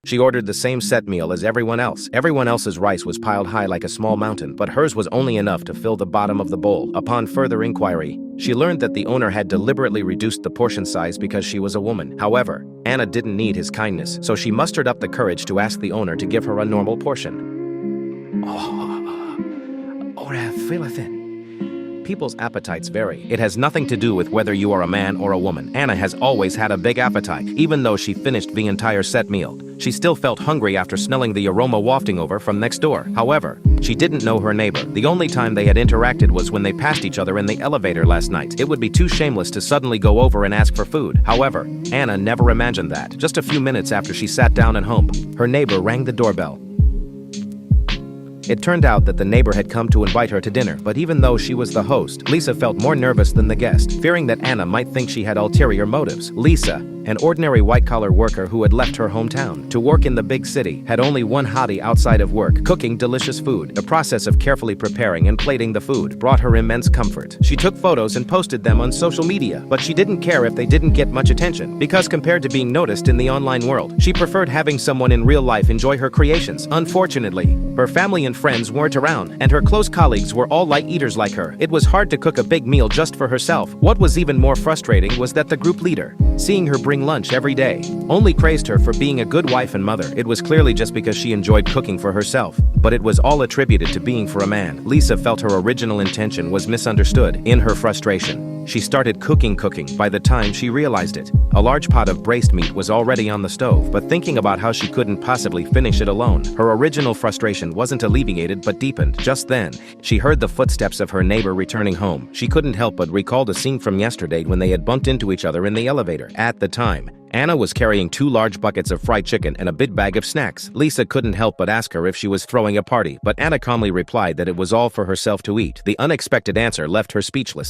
She ordered the same set meal as everyone else. Everyone else's rice was piled high like a small mountain, but hers was only enough to fill the bottom of the bowl. Upon further inquiry, she learned that the owner had deliberately reduced the portion size because she was a woman. However, Anna didn't need his kindness, so she mustered up the courage to ask the owner to give her a normal portion. Ora filathin. People's appetites vary. It has nothing to do with whether you are a man or a woman. Anna has always had a big appetite. Even though she finished the entire set meal, she still felt hungry after smelling the aroma wafting over from next door. However, she didn't know her neighbor. The only time they had interacted was when they passed each other in the elevator last night. It would be too shameless to suddenly go over and ask for food. However, Anna never imagined that. Just a few minutes after she sat down at home, her neighbor rang the doorbell. It turned out that the neighbor had come to invite her to dinner, but even though she was the host, Lisa felt more nervous than the guest, fearing that Anna might think she had ulterior motives. Lisa, an ordinary white-collar worker who had left her hometown to work in the big city, had only one hobby outside of work: cooking delicious food. The process of carefully preparing and plating the food brought her immense comfort. She took photos and posted them on social media, but she didn't care if they didn't get much attention, because compared to being noticed in the online world, she preferred having someone in real life enjoy her creations. Unfortunately, her family and friends weren't around, and her close colleagues were all light eaters like her. It was hard to cook a big meal just for herself. What was even more frustrating was that the group leader, seeing her bring lunch every day, only praised her for being a good wife and mother. It was clearly just because she enjoyed cooking for herself, but it was all attributed to being for a man. Lisa felt her original intention was misunderstood. In her frustration, she started cooking. By the time she realized it, a large pot of braised meat was already on the stove, but thinking about how she couldn't possibly finish it alone, her original frustration wasn't alleviated but deepened. Just then, she heard the footsteps of her neighbor returning home. She couldn't help but recall the scene from yesterday when they had bumped into each other in the elevator. At the time, Anna was carrying 2 large buckets of fried chicken and a big bag of snacks. Lisa couldn't help but ask her if she was throwing a party, but Anna calmly replied that it was all for herself to eat. The unexpected answer left her speechless.